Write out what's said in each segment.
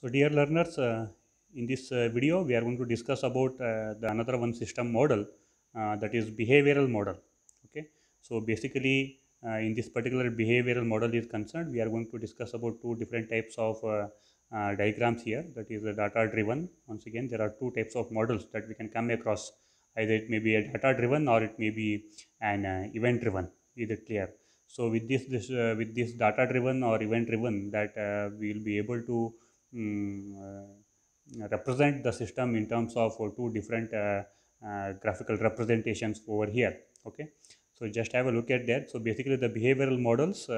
So dear learners, in this video we are going to discuss about the another one system model, that is behavioral model. Okay, so basically in this particular behavioral model is concerned, we are going to discuss about two different types of diagrams here. That is data driven. Once again, there are two types of models that we can come across. Either it may be a data driven or it may be an event driven. Is it clear? So with this data driven or event driven, that we will be able to represent the system in terms of two different graphical representations over here. Okay, so just have a look at that. So basically the behavioral models,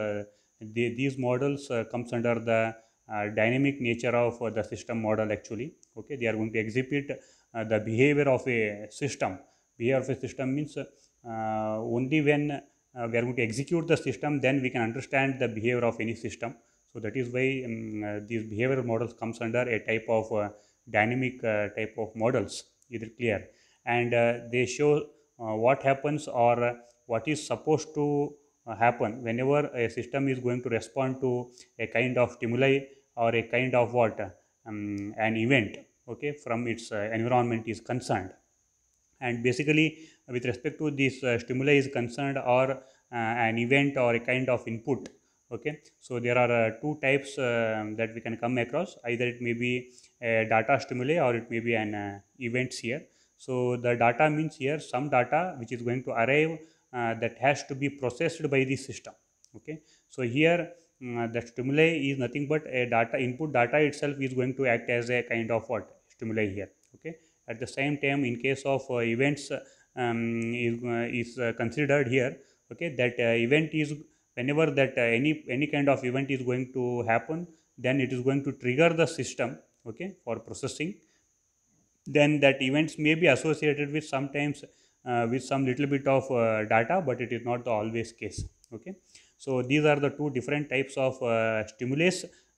these models comes under the dynamic nature of the system model actually. Okay, they are going to exhibit the behavior of a system. Behavior of a system means only when we are going to execute the system, then we can understand the behavior of any system. So that is why these behavioral models comes under a type of dynamic type of models. Is it clear? And they show what happens or what is supposed to happen whenever a system is going to respond to a kind of stimuli or a kind of what an event. Okay, from its environment is concerned. And basically with respect to this stimuli is concerned or an event or a kind of input. Okay, so there are two types that we can come across. Either it may be a data stimuli or it may be an events here. So the data means here some data which is going to arrive that has to be processed by the system. Okay, so here the stimuli is nothing but a data input. Data itself is going to act as a kind of what stimuli here. Okay, at the same time, in case of events is considered here. Okay, that event is whenever that any kind of event is going to happen, then it is going to trigger the system. Okay, for processing. Then that events may be associated with sometimes with some little bit of data, but it is not the always case. Okay, so these are the two different types of stimuli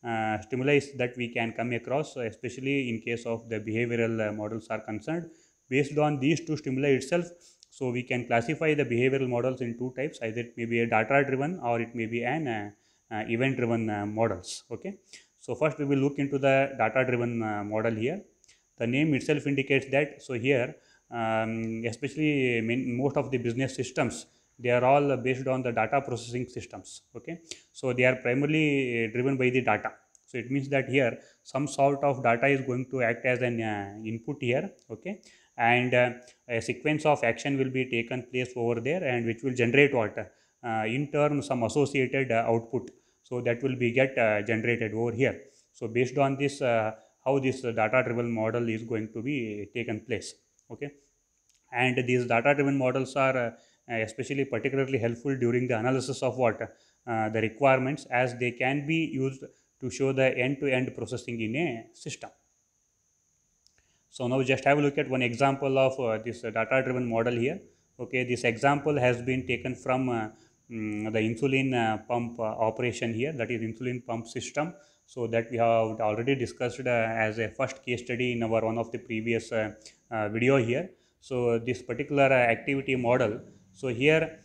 that we can come across, especially in case of the behavioral models are concerned. Based on these two stimuli itself, so we can classify the behavioral models in two types. Either it may be a data driven or it may be an event driven models. Okay, so first we will look into the data driven model here. The name itself indicates that. So here especially most of the business systems, they are all based on the data processing systems. Okay, so they are primarily driven by the data. So it means that here some sort of data is going to act as an input here. Okay, and a sequence of action will be taken place over there, and which will generate what in turn some associated output. So that will be get generated over here. So based on this how this data driven model is going to be taken place. Okay, and these data driven models are especially particularly helpful during the analysis of what the requirements, as they can be used to show the end to end processing in a system. So now just have a look at one example of this data driven model here. Okay, this example has been taken from the insulin pump operation here, that is insulin pump system. So that we have already discussed as a first case study in our one of the previous video here. So this particular activity model, so here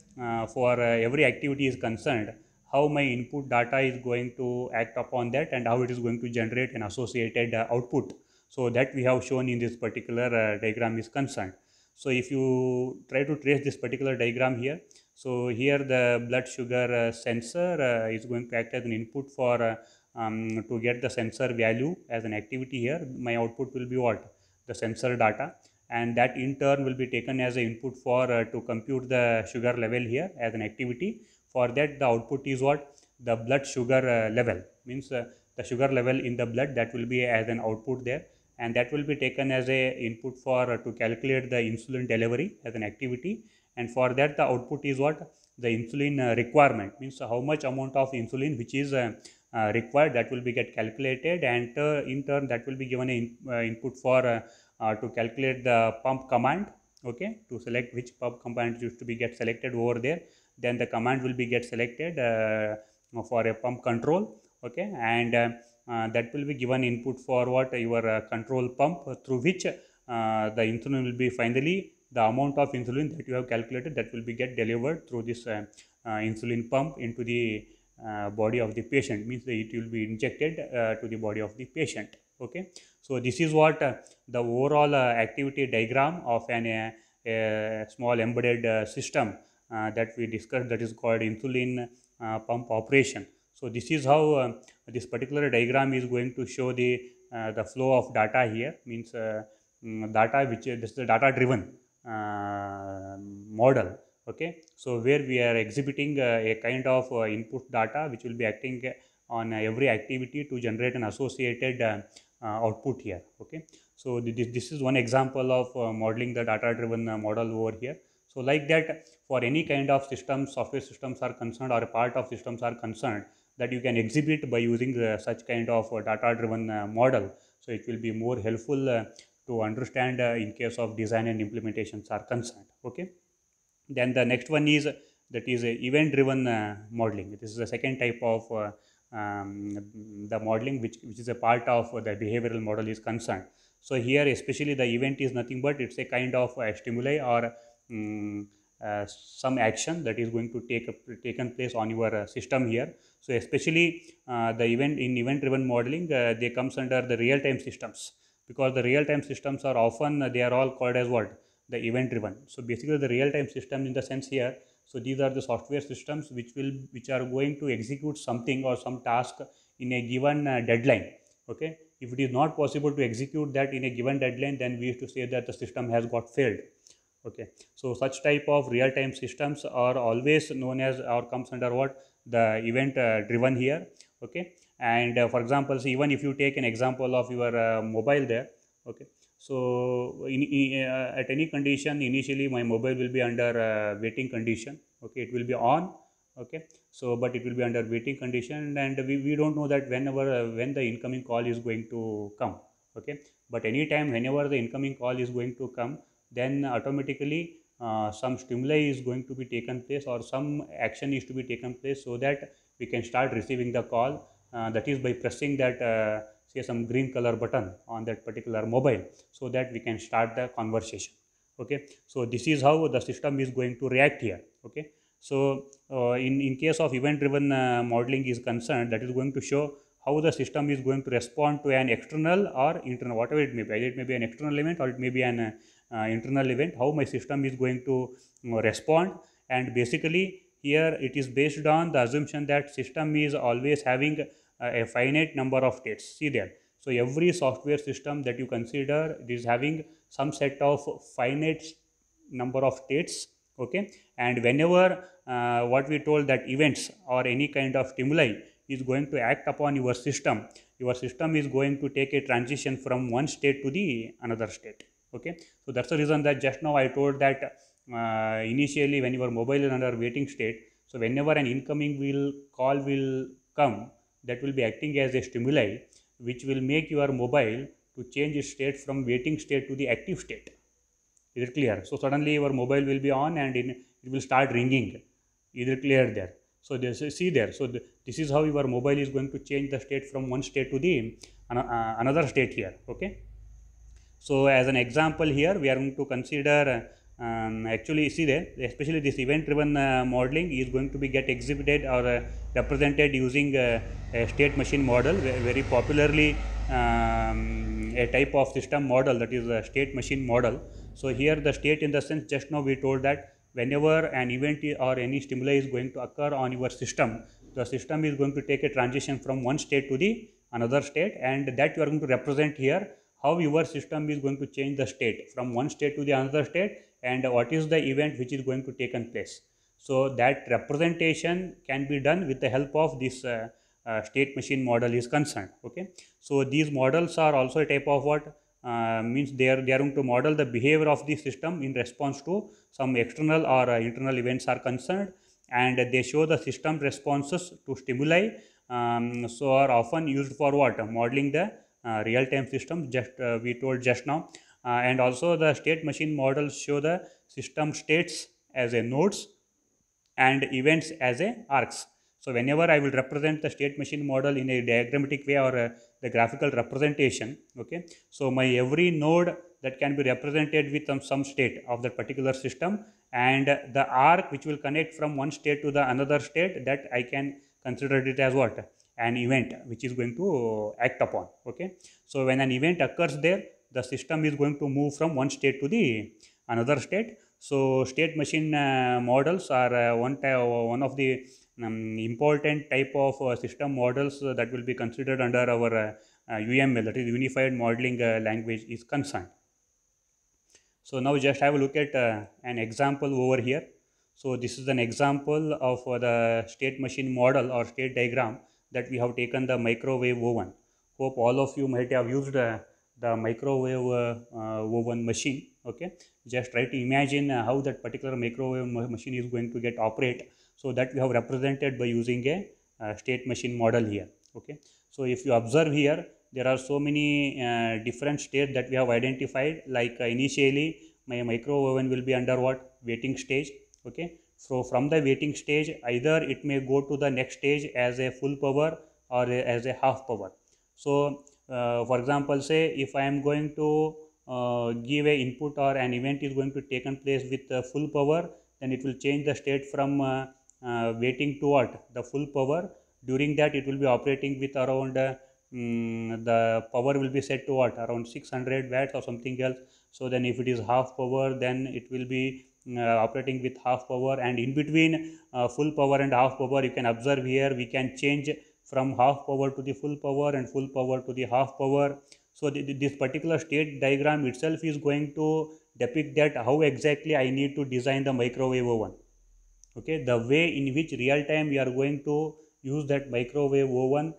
for every activity is concerned, how my input data is going to act upon that and how it is going to generate an associated output. So that we have shown in this particular diagram is concerned. So if you try to trace this particular diagram here, so here the blood sugar sensor is going to act as an input for to get the sensor value as an activity here. My output will be what? The sensor data, and that in turn will be taken as an input for to compute the sugar level here as an activity. For that the output is what? The blood sugar level, means the sugar level in the blood, that will be as an output there, and that will be taken as a input for to calculate the insulin delivery as an activity. And for that the output is what? The insulin requirement, means how much amount of insulin which is required, that will be get calculated, and in turn that will be given a input for to calculate the pump command. Okay, to select which pump command used to be get selected over there. Then the command will be get selected for a pump control. Okay, and that will be given input for what? Your control pump, through which the insulin will be finally, the amount of insulin that you have calculated, that will be get delivered through this insulin pump into the body of the patient, means that it will be injected to the body of the patient. Okay, so this is what the overall activity diagram of an small embedded system that we discussed, that is called insulin pump operation. So this is how this particular diagram is going to show the flow of data here, means data which this is the data driven model. Okay, so where we are exhibiting a kind of input data which will be acting on every activity to generate an associated output here. Okay, so this is one example of modeling the data driven model over here. So like that, for any kind of systems, software systems are concerned, or a part of systems are concerned, that you can exhibit by using such kind of data driven model. So it will be more helpful to understand in case of design and implementations are concerned. Okay, then the next one is that is event driven modeling. This is the second type of the modeling which is a part of the behavioral model is concerned. So here especially the event is nothing but it's a kind of stimuli or some action that is going to taken place on your system here. So especially the event driven modeling, they comes under the real time systems, because the real time systems are often they are all called as what, the event driven. So basically the real time system in the sense here, so these are the software systems which are going to execute something or some task in a given deadline. Okay, if it is not possible to execute that in a given deadline, then we used to say that the system has got failed. Okay, so such type of real time systems are always known as, or comes under what, the event driven here. Okay, and for example, so even if you take an example of your mobile there. Okay, so at any condition, initially my mobile will be under waiting condition. Okay, it will be on. Okay, so but it will be under waiting condition, and we don't know that when the incoming call is going to come. Okay, but anytime whenever the incoming call is going to come, then automatically some stimuli is going to be taken place, or some action is to be taken place, so that we can start receiving the call, that is by pressing that say some green color button on that particular mobile, so that we can start the conversation. Okay, so this is how the system is going to react here. Okay, so in case of event driven modeling is concerned, that is going to show how the system is going to respond to an external or internal, whatever it may be. Either it may be an external event or it may be an internal event, how my system is going to respond. And basically here it is based on the assumption that system is always having a finite number of states. See there, so every software system that you consider, it is having some set of finite number of states. Okay, and whenever what we told that events or any kind of stimuli is going to act upon your system is going to take a transition from one state to the another state. Okay, so that's the reason that just now I told that initially when your mobile is under waiting state, so whenever an incoming call will come, that will be acting as a stimuli which will make your mobile to change its state from waiting state to the active state. Is it clear? So suddenly your mobile will be on and it will start ringing. Is it clear there? So this, see there. So this is how your mobile is going to change the state from one state to the another state here. Okay. So as an example here, we are going to consider actually see there, especially this event driven modeling is going to be get exhibited or represented using a state machine model, very popularly a type of system model, that is a state machine model. So here the state, in the sense just now we told that whenever an event or any stimuli is going to occur on your system, the system is going to take a transition from one state to the another state, and that you are going to represent here how your system is going to change the state from one state to the another state, and what is the event which is going to take place. So that representation can be done with the help of this state machine model is concerned. Okay, so these models are also a type of what means they are going to model the behavior of the system in response to some external or internal events are concerned, and they show the system responses to stimuli. So are often used for what, modeling the real-time system, just we told just now. And also the state machine models show the system states as a nodes and events as a arcs. So whenever I will represent the state machine model in a diagrammatic way or the graphical representation, okay, so my every node that can be represented with some state of that particular system, and the arc which will connect from one state to the another state, that I can consider it as what, an event which is going to act upon. Okay, so when an event occurs there, the system is going to move from one state to the another state. So state machine models are one of the important type of system models that will be considered under our UML, that is Unified Modeling Language, is concerned. So now just have a look at an example over here. So this is an example of the state machine model or state diagram that we have taken the microwave oven. Hope all of you might have used the microwave oven machine. Okay, just try to imagine how that particular microwave machine is going to get operate. So that we have represented by using a state machine model here. Okay, so if you observe here, there are so many different states that we have identified. Like initially my micro oven will be under what? Waiting stage. Okay, so from the waiting stage, either it may go to the next stage as a full power or as a half power. So for example, say if I am going to give a input or an event is going to taken place with full power, then it will change the state from waiting to what? The full power. During that it will be operating with around the power will be set to what? Around 600 watts or something else. So then if it is half power, then it will be operating with half power, and in between full power and half power, you can observe here we can change from half power to the full power and full power to the half power. So this particular state diagram itself is going to depict that how exactly I need to design the microwave oven. Okay, the way in which real time we are going to use that microwave oven,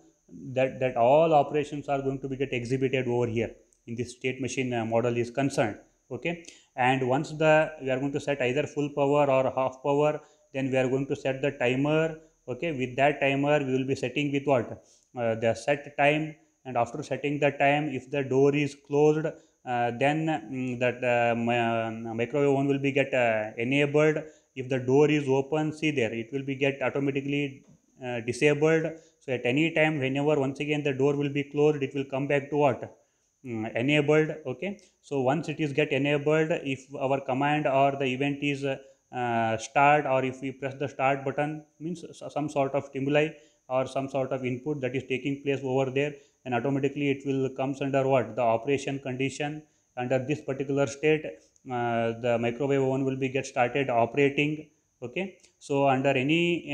that all operations are going to be get exhibited over here in this state machine model is concerned. Okay, and once we are going to set either full power or half power, then we are going to set the timer. Okay, with that timer we will be setting with what? The set time, and after setting the time, if the door is closed, then that microwave oven will be get enabled. If the door is open, see there, it will be get automatically disabled. So at any time, whenever once again the door will be closed, it will come back to what? Enabled. Okay, so once it is get enabled, if our command or the event is start, or if we press the start button, means some sort of stimuli or some sort of input that is taking place over there, and automatically it will comes under what? The operation condition. Under this particular state, the microwave oven will be get started operating. Okay, so under any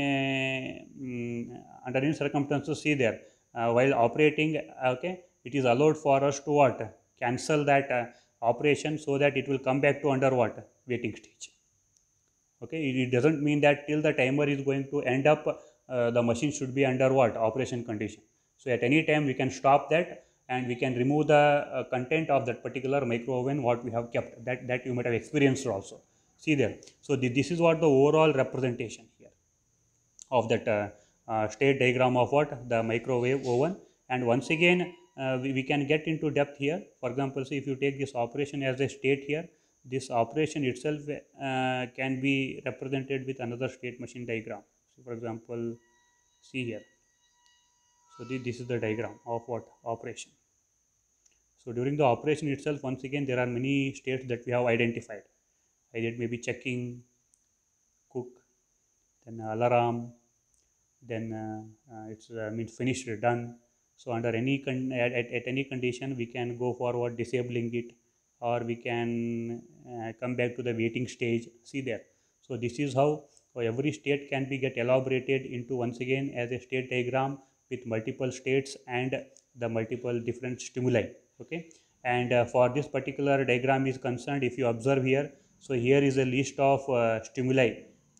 circumstances, see there, while operating, okay, it is allowed for us to what? Cancel that operation, so that it will come back to under what? Waiting stage. Okay, it doesn't mean that till the timer is going to end up, the machine should be under what? Operation condition. So at any time we can stop that, and we can remove the content of that particular micro oven what we have kept, that you might have experienced also. See there, so this is what the overall representation here of that state diagram of what? The microwave oven. And once again we can get into depth here. For example, see, if you take this operation as a state here, this operation itself can be represented with another state machine diagram. So for example, see here, so this is the diagram of what? Operation. So during the operation itself, once again there are many states that we have identified. Either it may be checking, cook, then alarm, then it's means finished, done. So under any at any condition we can go forward disabling it, or we can come back to the waiting stage. See there, so this is how every state can be get elaborated into once again as a state diagram with multiple states and the multiple different stimuli. Okay, and for this particular diagram is concerned, if you observe here, so here is a list of stimuli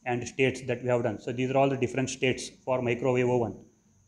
and states that we have done. So these are all the different states for microwave oven.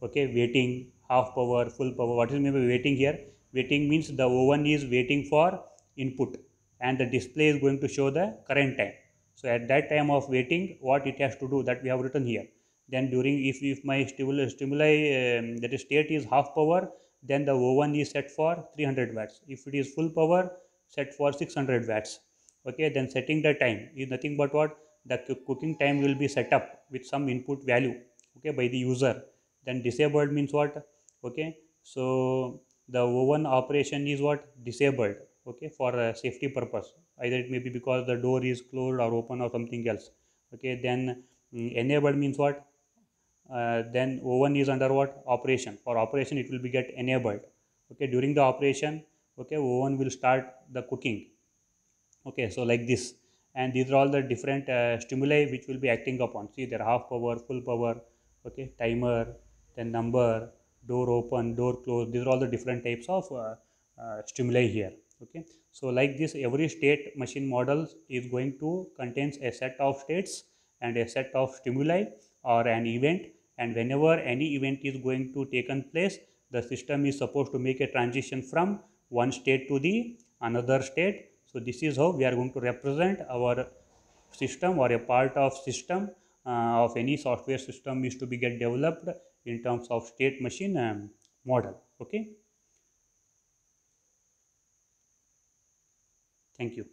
Okay, waiting, half power, full power. What is meant by waiting here? Waiting means the oven is waiting for input, and the display is going to show the current time. So at that time of waiting, what it has to do, that we have written here. Then during, if my stimuli that is state is half power, then the oven is set for 300 watts. If it is full power, set for 600 watts. Okay, then setting the time is nothing but what? The cooking time will be set up with some input value, okay, by the user. Then disabled means what? Okay, so the oven operation is what? Disabled. Okay, for a safety purpose, either it may be because the door is closed or open or something else. Okay, then enabled means what? then O1 is under what? Operation. For operation it will be get enabled. Okay, during the operation, okay, O1 will start the cooking. Okay, so like this, and these are all the different stimuli which will be acting upon. See, there are half power, full power, okay, timer, then number, door open, door close. These are all the different types of stimuli here. Okay, so like this, every state machine model is going to contains a set of states and a set of stimuli or an event, and whenever any event is going to taken place, the system is supposed to make a transition from one state to the another state. So this is how we are going to represent our system, or a part of system of any software system is to be get developed in terms of state machine model. Okay, thank you.